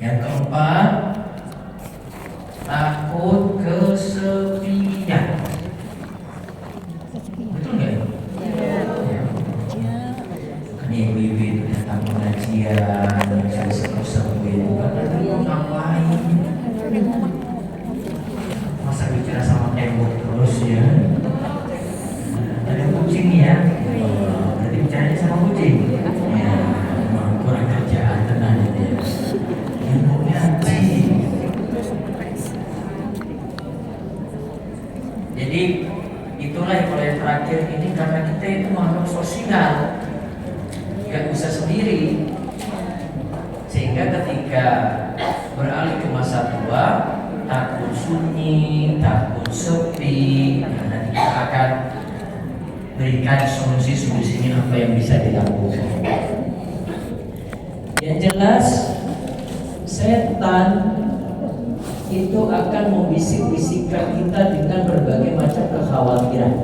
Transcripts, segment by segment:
Yang keempat, takut kesepian. Betul nggak ya? Kan ibu-ibu itu datang pengajian, saya seru-seru itu kan mau ngapain? Masa bicara sama tembok terus ya? Ada kucing ya? Berarti bicaranya sama kucing? Ya, memang kurang kerjaan tenang ya. Jadi itulah yang kalau yang terakhir ini, karena kita itu makhluk sosial, gak bisa sendiri, sehingga ketika beralih ke masa tua takut sunyi, takut sepi. Nah, nanti kita akan berikan solusi-solusinya apa yang bisa dilakukan. Yang jelas, setan itu akan membisik-bisikkan kita dengan berbagai macam kekhawatiran.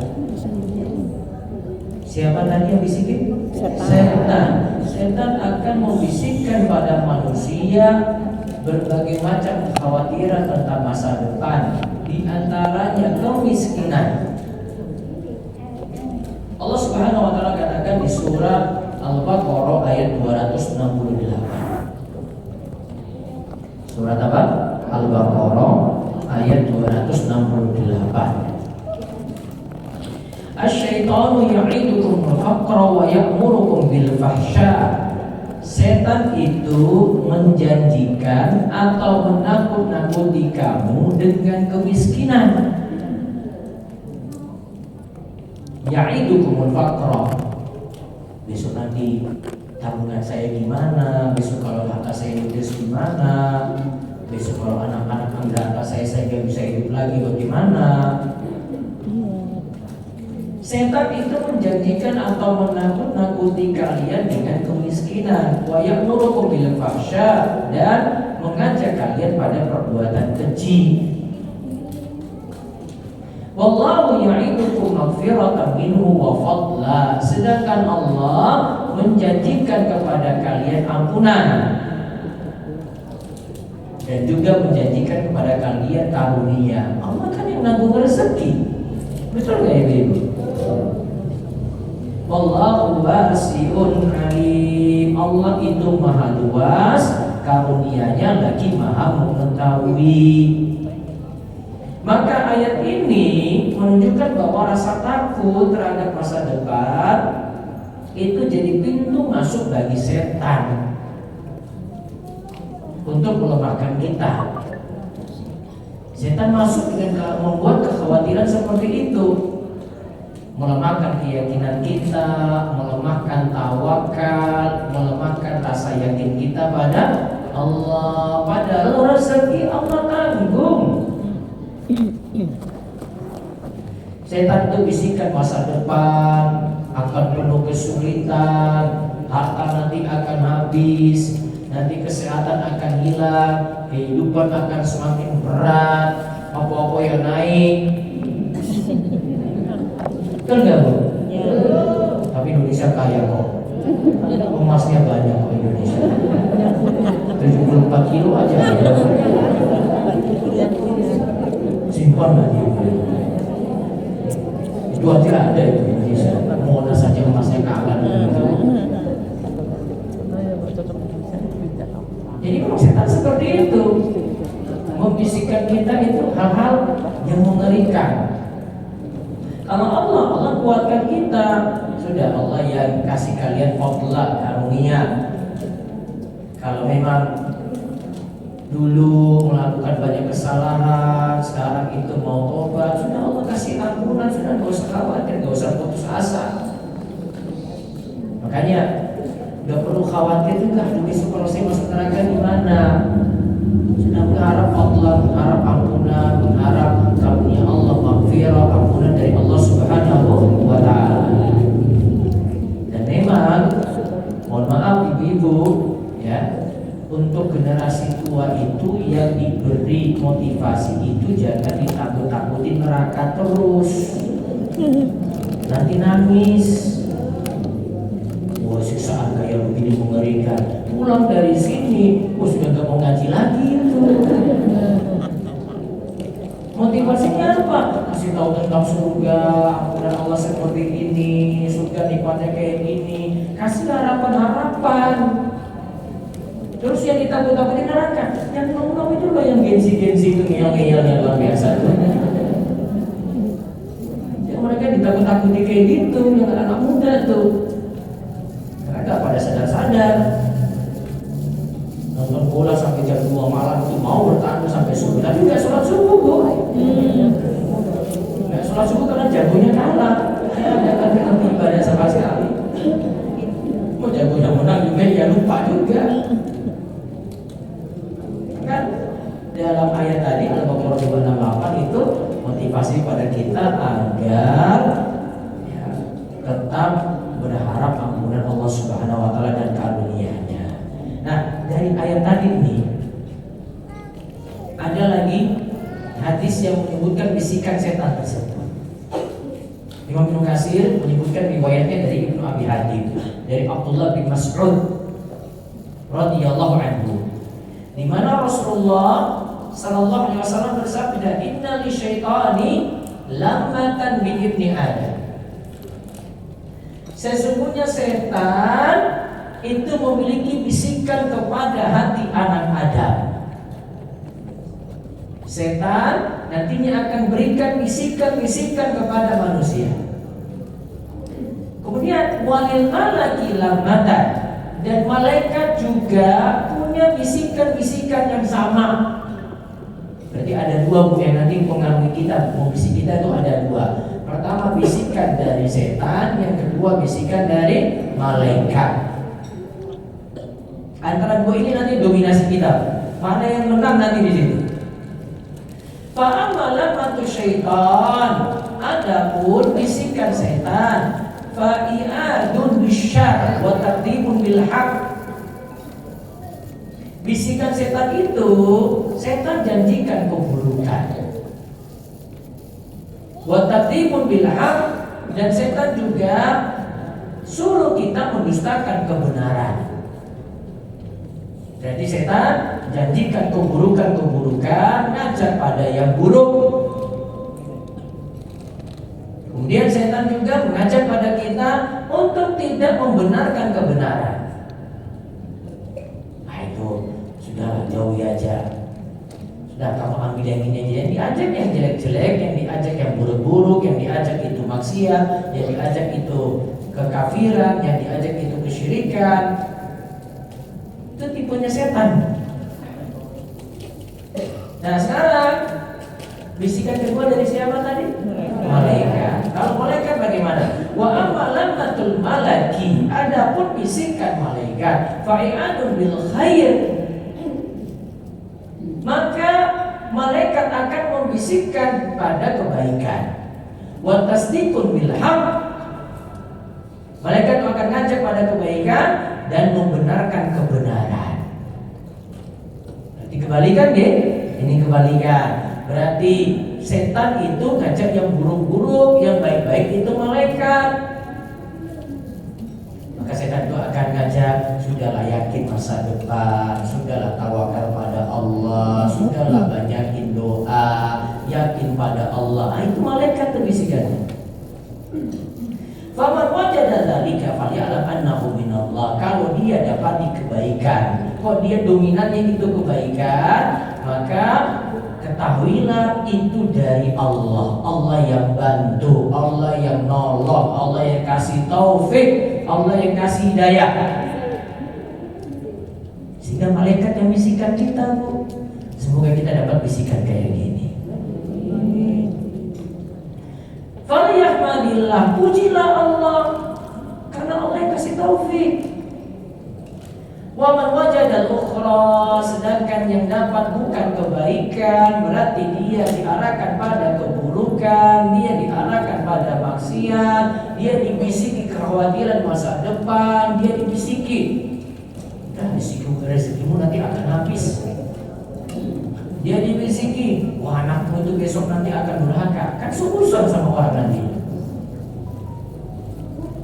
Siapa tadi yang bisikin? Setan. Setan akan membisikkan pada manusia berbagai macam kekhawatiran tentang masa depan, di antaranya kemiskinan. Allah Subhanahu wa taala katakan di surah Al-Baqarah ayat 268. Surat apa? Al-Baqarah ayat 268. Asy-syaitanu ya'idukumul faqra wa ya'murukum bil fahsya. Setan itu menjanjikan atau menakut-nakuti kamu dengan kemiskinan. Ya'idukumul faqra. Besok nanti tabungan saya gimana? Besok kalau harta saya ludes gimana? Besok kalau anak-anak ambil harta saya nggak bisa hidup lagi bagaimana? Setan itu menjanjikan atau menakut-nakuti kalian dengan kemiskinan, wa ya'murukum bil fahsya, dan mengajak kalian pada perbuatan keji. Wallahu ya'idukum maghfiratan minhu wa fadla. Sedangkan Allah menjanjikan kepada kalian ampunan dan juga menjanjikan kepada kalian karunia. Allah kan yang nanggung rezeki. Betul nggak ibu-ibu? Wallahu wasi'un alim. Allah itu maha luas, karunia-Nya lagi maha mengetahui. Maka ayat ini menunjukkan bahwa rasa takut terhadap masa depan itu jadi pintu masuk bagi setan untuk melemahkan kita. Setan masuk dengan membuat kekhawatiran seperti itu, melemahkan keyakinan kita, melemahkan tawakal, melemahkan rasa yakin kita pada Allah. Padahal rezeki Allah tanggung. Setan itu bisikan masa depan akan penuh kesulitan, harta nanti akan habis, nanti kesehatan akan hilang, kehidupan akan semakin berat, apa-apa yang naik. Betul nggak Bu? Ya. Tapi Indonesia kaya kok, emasnya banyak kok Indonesia. 74 kilo aja ya. Simpan lagi. Itu aja ada itu Indonesia. Monas saja emasnya kalah gitu. Jadi setan seperti itu membisikkan kita itu hal-hal yang mengerikan. Kalau Allah kuatkan kita, sudah Allah yang kasih kalian fadlah, karunia. Kalau memang dulu melakukan banyak kesalahan, sekarang itu mau tobat, sudah Allah kasih ampunan, sudah nggak usah khawatir, nggak usah putus asa. Makanya nggak perlu khawatir juga, besok kalau saya masuk neraka gimana? Sudah mengharap Allah, mengharap ampunan, mengharap karunia Allah, maghfirah, ampunan dari Allah Subhanahu wa Ta'ala. Dan memang, mohon maaf ibu-ibu, ya, untuk generasi tua itu yang diberi motivasi itu jangan ditakut-takutin neraka terus. Nanti nangis. Wah, siksaan kayak begini mengerikan. Pulang dari sini, sudah gak mau ngaji lagi itu. Motivasinya apa? Kasih tahu tentang surga, ampunan Allah seperti ini, surga nikmatnya kayak gini, kasih harapan-harapan. Terus yang ditakut-takutin neraka, yang kamu itu loh yang gengsi-gengsi itu ngeyel-ngeyel yang luar biasa. Yang mereka ditakut-takuti kayak gitu, yang anak muda tuh, mereka pada sadar-sadar. Nonton bola sampai jam 2 malam itu mau bertahan sampai subuh, tapi nggak sholat subuh bu. Nggak sholat subuh karena jagonya kalah, nggak akan ibadah sama sekali. Mau jagonya menang juga ya lupa juga. Kan dalam ayat tadi Al-Baqarah 268 itu motivasi pada kita agar ya, tetap berharap ampunan Allah Subhanahu wa taala dan karunia-Nya. Nah, dari ayat tadi ini ada lagi hadis yang menyebutkan bisikan setan tersebut. Imam Ibnu Katsir menyebutkan riwayatnya dari Ibnu Abi Hatim dari Abdullah bin Mas'ud radhiyallahu anhu, di mana Rasulullah sallallahu alaihi wasallam bersabda, "Inna lisyaitani lamatan bi ibni Adam." Sesungguhnya setan itu memiliki bisikan kepada hati anak Adam. Setan nantinya akan berikan bisikan-bisikan kepada manusia. Kemudian walil malaki lamatan, dan malaikat juga punya bisikan-bisikan yang sama. Berarti ada dua bu yang nanti mempengaruhi kita. Bisik kita itu ada dua. Pertama bisikan dari setan, yang kedua bisikan dari malaikat. Antara dua ini nanti dominasi kita. Mana yang menang nanti di situ. Fa'amalamatu syaitan, adapun bisikan setan, fa'iadun bisyar wa taqdimun bil haq. Bisikan setan itu, setan janjikan keburukan. Wa taqdimun bil haq, dan setan juga suruh kita mendustakan kebenaran. Jadi setan janjikan keburukan-keburukan, ngajak pada yang buruk. Kemudian setan juga mengajak pada kita untuk tidak membenarkan kebenaran. Nah itu sudah jauhi aja. Sudah kamu ambil yang ini aja. Yang diajak yang jelek-jelek, yang diajak yang buruk-buruk, yang diajak itu maksiat, yang diajak itu kekafiran, yang diajak itu kesyirikan. Itu tipenya setan. Nah sekarang bisikan kedua dari siapa tadi? Malaikat. Kalau malaikat bagaimana? Wa amalamatul malaki, adapun bisikan malaikat, fa'iadun bil khair, maka malaikat akan membisikkan pada kebaikan. Wa tasdiqun bil haq, malaikat akan ngajak pada kebaikan dan membenarkan kebenaran. Berarti kebalikan deh. Ini kebalikan. Berarti setan itu ngajak yang buruk-buruk, yang baik-baik itu malaikat. Maka setan itu akan ngajak, sudahlah yakin masa depan, sudahlah tawakal pada Allah, sudahlah banyakin doa, yakin pada Allah. Nah, itu malaikat tuh bisikannya. Faman wajada dzalika falyalam annahu minallah. Kalau dia dapati kebaikan, kok dia dominannya itu kebaikan, maka ketahuilah itu dari Allah. Allah yang bantu, Allah yang nolong, Allah yang kasih taufik, Allah yang kasih hidayah. Sehingga malaikat yang bisikan kita, Bu. Semoga kita dapat bisikan kayak gini. Falyahmadillah, pujilah Allah, karena Allah yang kasih taufik. Wa man wajada al-ukhra, sedangkan yang dapat bukan kebaikan, berarti dia diarahkan pada keburukan, dia diarahkan pada maksiat, dia dibisiki kekhawatiran masa depan, dia dibisiki, dan rezekimu nanti akan habis. Dia dibisiki, wah anakmu itu besok nanti akan durhaka. Kan seurusan sama orang nanti.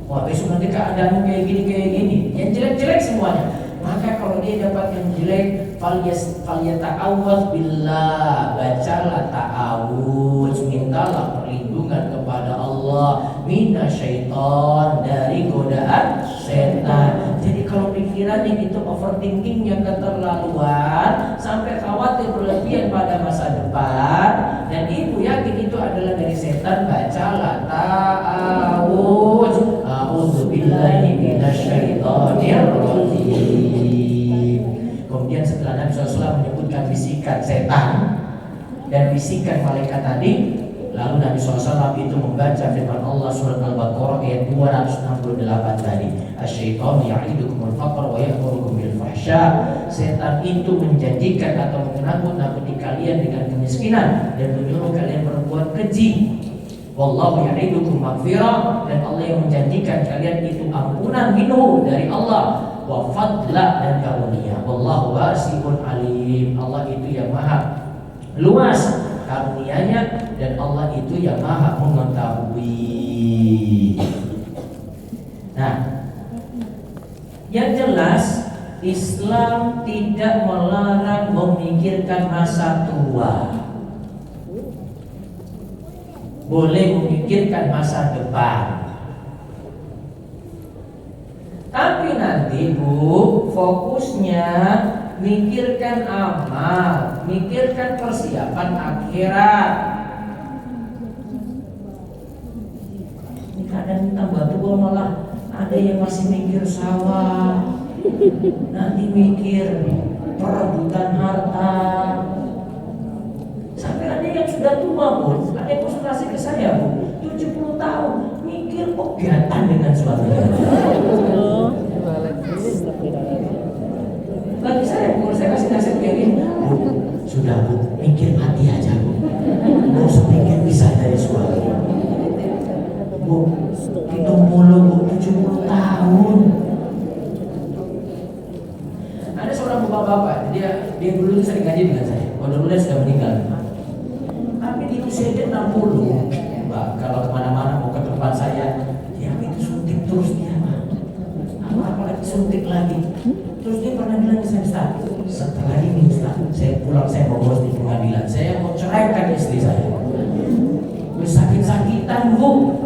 Wah besok nanti keadaanmu kayak gini. Yang jelek-jelek semuanya. Maka kalau dia dapat yang jelek, falyata'awwadz billah, bacalah ta'awudz, mintalah perlindungan kepada Allah minasyaiton, dari godaan setan. Jadi kalau pikirannya itu overthinkingnya keterlaluan sampai khawatir berlebihan pada masa depan dan ibu yakin itu adalah dari setan, bacalah ta'awudz, a'udzubillahi minasyaitonir rajim. Kemudian setelah Nabi SAW menyebutkan bisikan setan dan bisikan malaikat tadi, lalu Nabi SAW itu membaca firman Allah surat Al-Baqarah ayat 268 tadi, asy-syaitanu ya'idukumul faqra wa ya'murukum bil fahsya. Setan itu menjanjikan atau menakut-nakuti kalian dengan kemiskinan dan menyuruh kalian berbuat keji. Wallahu ya'idukum maghfirah, dan Allah yang menjanjikan kalian itu ampunan minhu, dari Allah, wa fadla, dan karunia. Wallahu wasi'un alim, Allah itu yang maha luas karunia-Nya dan Allah itu yang maha mengetahui. Nah, yang jelas Islam tidak melarang memikirkan masa tua, boleh memikirkan masa depan. Tapi nanti Bu, fokusnya mikirkan amal, mikirkan persiapan akhirat. Ini kadang tambah tua malah ada yang masih mikir sawah, nanti mikir perebutan harta. Sampai ada yang sudah tua pun, ada yang konsultasi ke saya Bu, 70 tahun mikir pegatan dengan suaminya. Bagi saya, kalau saya kasih nasihat kayak gini, Bu, sudah Bu, mikir mati aja Bu, nggak usah mikir bisa dari suami. Bu, hidup mulu Bu, 70 tahun. Ada seorang bapak-bapak, dia dulu sering ngaji dengan saya, mudah-mudahan sudah meninggal. Tapi di usia dia 60, Mbak, kalau kemana-mana mau ke tempat saya, dia itu suntik terus dia, Mbak. Apalagi suntik lagi. Terus dia pernah bilang ke saya, Ustaz, setelah ini Ustaz, saya pulang, saya mau bos di pengadilan, saya mau ceraikan istri saya. Sakit-sakitan Bu,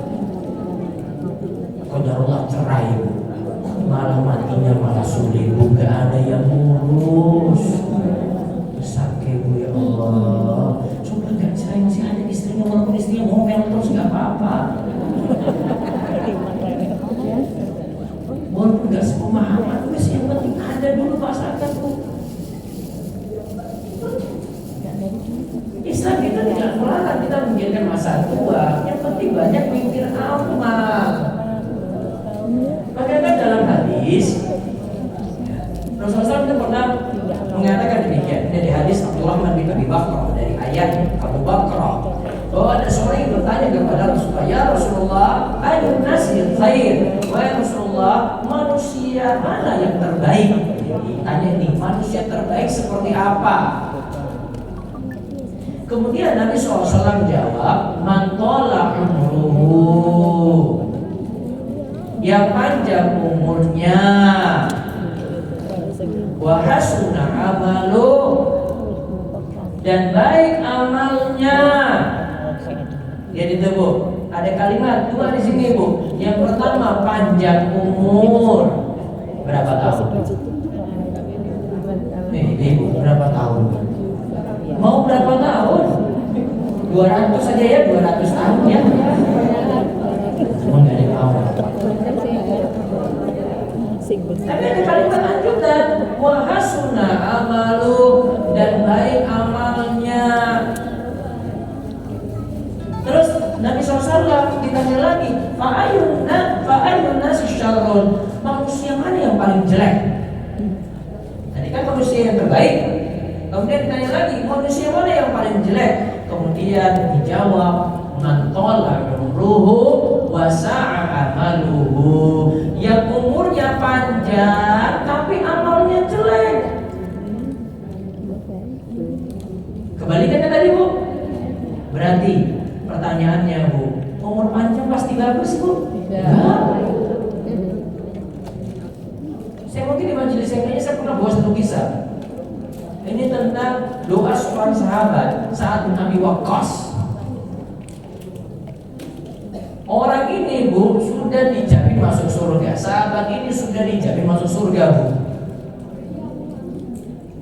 qadarullah cerai Bu, malah matinya malah sulit Bu, gak ada yang ngurus. Sakit Bu, ya Allah, coba gak cerai masih ada istrinya, walaupun istrinya ngomel terus gak apa-apa, walaupun gak sepemahaman, yang penting ada dulu pasangan Bu. Islam itu tidak melarang kita memikirkan masa tua, yang penting banyak mikir amal. Makanya dalam hadis Rasulullah SAW pernah mengatakan demikian. Dari hadis Abdurrahman bin Abi Bakr, dari ayat Abu Bakr, bahwa ada seorang yang bertanya kepada Rasulullah, ya Rasulullah, ayyun nasi khair, wahai Rasulullah, manusia mana yang terbaik? Ditanya nih, manusia terbaik seperti apa? Kemudian Nabi SAW jawab, man tala umruhu, yang panjang umurnya, wa hasuna amalu, dan baik amalnya. Jadi itu Bu, ada kalimat dua di sini Bu. Yang pertama panjang umur. Berapa tahun? Nih Ibu, berapa tahun? Mau berapa tahun? 200 saja ya, 200 tahun ya. Cuma nggak ada yang mau. Tapi ada kalimat lanjutan, wa hasuna amalu, dan baik amalnya. Terus Nabi SAW ditanya lagi, fa'ayyun nasi syarrun, manusia mana yang paling jelek? Tadi kan manusia yang terbaik. Kemudian ditanya lagi, manusia mana yang paling jelek? Kemudian dijawab, man tala umruhu wa sa'a amaluhu, yang umurnya panjang tapi amalnya jelek. Kebalikannya tadi Bu. Berarti pertanyaannya Bu, umur panjang pasti bagus Bu? Enggak. Saya mungkin di majelis yang lainnya saya pernah bawa satu kisah. Ini tentang doa seorang sahabat Sa'ad bin Abi Waqqas. Orang ini Bu sudah dijamin masuk surga. Sahabat ini sudah dijamin masuk surga Bu.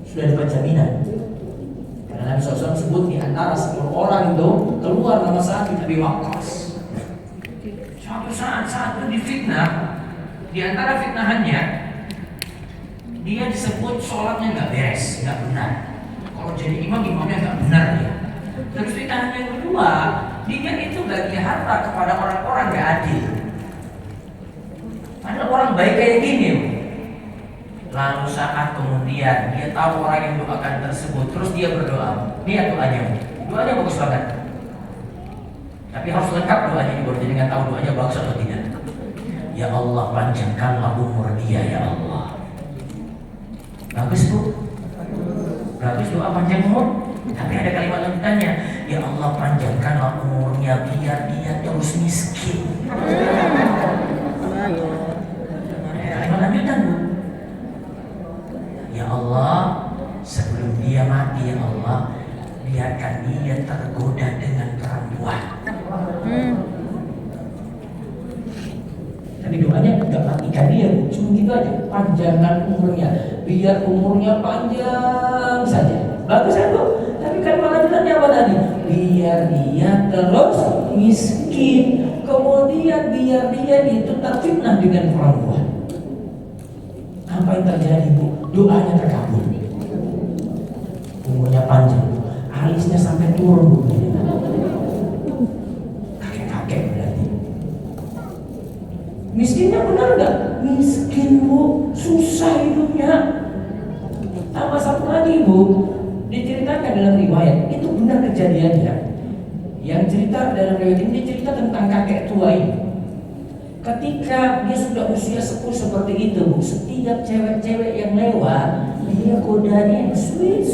Sudah dapat jaminan. Karena Nabi SAW sebut di antara 10 orang itu keluar nama Sa'ad bin Abi Waqqas. Suatu saat itu difitnah. Di antara fitnahannya, dia disebut sholatnya nggak beres, nggak benar. Kalau jadi imamnya nggak benar dia. Terus fitnahan yang kedua, dia itu bagi harta kepada orang-orang nggak adil. Ada orang baik kayak gini. Lalu saat kemudian dia tahu orang yang doakan tersebut, terus dia berdoa. Lihat doanya, doanya bagus banget. Tapi harus lengkap doanya ini, baru jadi nggak tahu doanya bagus atau tidak. Ya Allah, panjangkanlah umur dia ya Allah. Bagus Bu, bagus doa panjang umur. Tapi ada kalimat lanjutannya, ya Allah panjangkanlah umurnya biar dia terus miskin. Kalimat lanjutan Bu, ya Allah sebelum dia mati ya Allah biarkan dia tergoda dengan perempuan. Tapi doanya nggak matikan dia Bu, cuma gitu aja, panjangkan umurnya biar umurnya panjang saja. Bagus kan Bu? Tapi kan lanjutannya apa tadi? Biar dia terus miskin. Kemudian biar dia itu terfitnah dengan perempuan. Apa yang terjadi Bu? Doanya terkabul. Umurnya panjang, alisnya sampai turun Bu. Kakek-kakek berarti. Miskinnya benar nggak? Miskin Bu, susah hidupnya. Tambah satu lagi Bu, diceritakan dalam riwayat, itu benar kejadiannya. Yang cerita dalam riwayat ini cerita tentang kakek tua ini. Ketika dia sudah usia sepuh seperti itu Bu, setiap cewek-cewek yang lewat dia godanya sweet.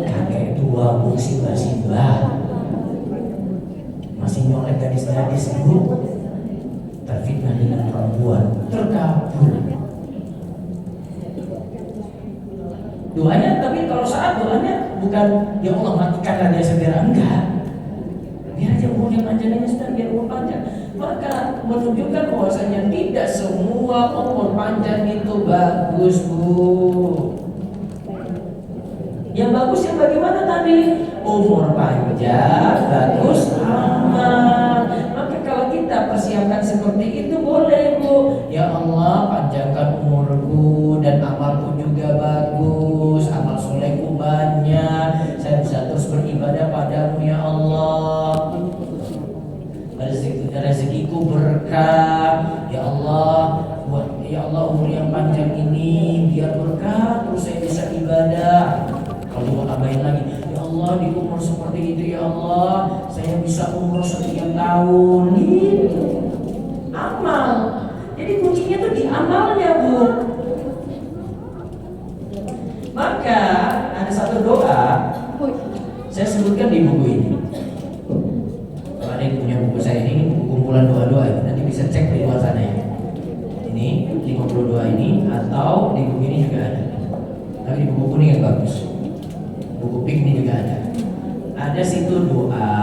Kakek tua Bu, simba masih nyolek gadis-gadis Bu, terfitnah dengan perempuan, terkabul doanya. Tapi kalau saat doanya bukan ya Allah matikanlah dia segera, enggak, biar aja umurnya panjang ini sudah, biar umur panjang. Maka menunjukkan bahwasanya tidak semua umur panjang itu bagus Bu. Yang bagus yang bagaimana tadi? Umur panjang, bagus amal. Maka kalau kita persiapkan seperti itu boleh Bu. Ya Allah panjangkan umurku dan amalku juga bagus, amal solehku banyak, saya bisa terus beribadah padamu ya Allah. Rezekiku berkah ya Allah. Ya Allah umur yang panjang ini biar berkah terus saya bisa ibadah. Kalau mau tambahin lagi, ya Allah di umur seperti itu ya Allah saya bisa umur sekian tahun. Itu amal. Jadi kuncinya tuh di amalnya Bu. Maka ada satu doa saya sebutkan di buku ini. Kalau ada yang punya buku saya ini buku kumpulan doa-doa ini, nanti bisa cek di luar sana ya. Ini 52 ini atau di buku ini juga ada. Tapi di buku kuning yang bagus. Buku pink ini juga ada. Ada situ doa.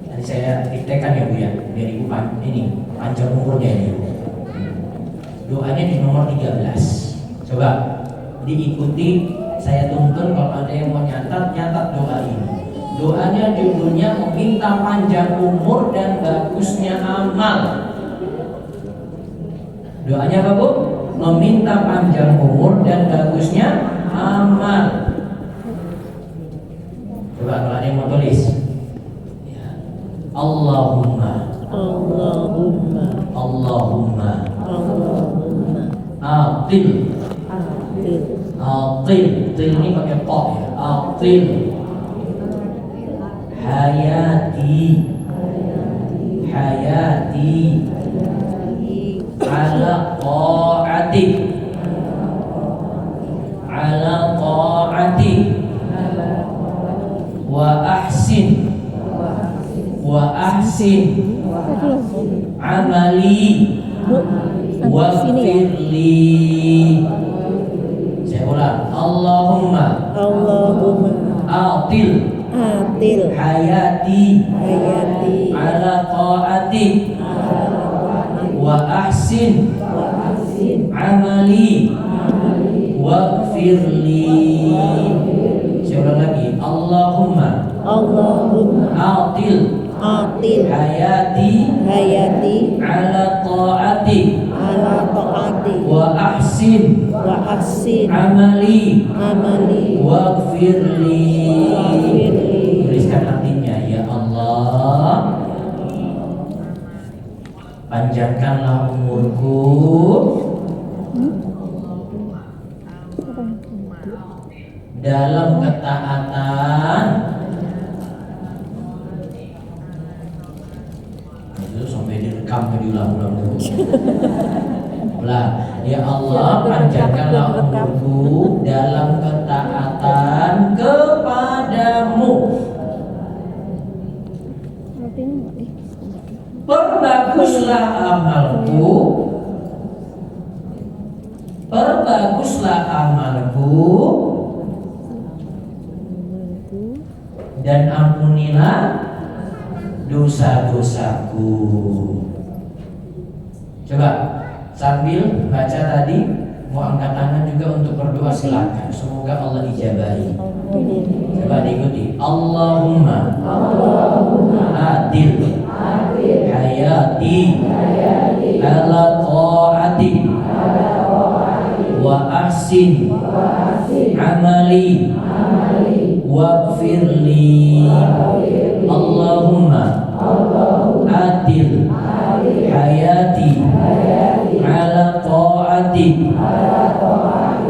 Nanti saya diktekan ya Bu ya, biar Ibu ini panjang umurnya ini. Doanya di nomor 13. Coba diikuti, saya tuntun kalau ada yang mau nyatat doa ini. Doanya judulnya meminta panjang umur dan bagusnya amal. Doanya apa Bu? Meminta panjang umur dan bagusnya amal. Coba kalau ada yang mau tulis ya. Allahumma Atil Til ini pakai po ya. Atil Hayati Ala ta'ati wa ahsin amali wa firli ulang. Allahumma atil hayati ala ta'ati wa ahsin amali waghfirli. Saya ulang lagi. Allahumma atil hayati ala ta'ati wa ahsin amali waghfirli. Tuliskan artinya. Ya Allah, panjangkanlah umurku dalam ketaatan. Itu sampai direkam, diulang-ulang dulu. Ya Allah, panjangkanlah umurku dalam ketaatan kepadamu. Perbaguslah amalku dan ampunilah dosa-dosaku. Coba sambil baca tadi, mau angkat tangan juga untuk berdoa, silakan. Semoga Allah ijabahi. Coba diikuti. Allahumma adil hayati ala ta'ati wa ahsin amali waghfirli. Allahumma adil hayati ala ta'ati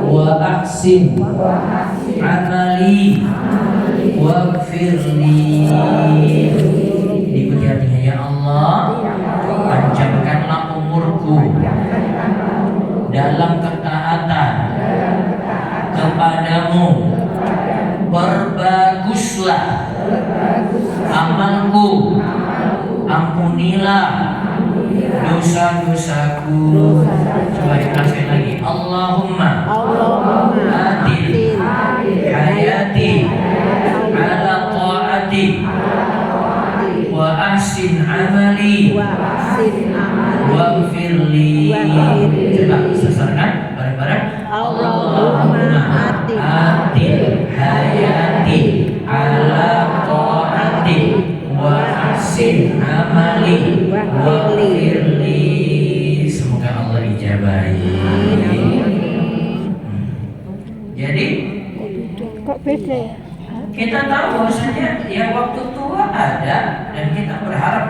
wa ahsin amali waghfirli. Diikuti artinya. Ya Allah, panjangkanlah umurku dalam ketaatan kepadamu. Perbaguslah amalku, ampunilah dosa-dosaku. Coba dikasih lagi. Allahumma adil hayati ala ta'ati wa ahsin amali waghfirli. Coba sesarkan bareng-bareng. Allahumma adil hayati ala ta'ati wa ahsin amali waghfirli. Semoga Allah ijabahi. Jadi kok beda ya? kita tahu bahwasanya ya waktu tua ada, dan kita berharap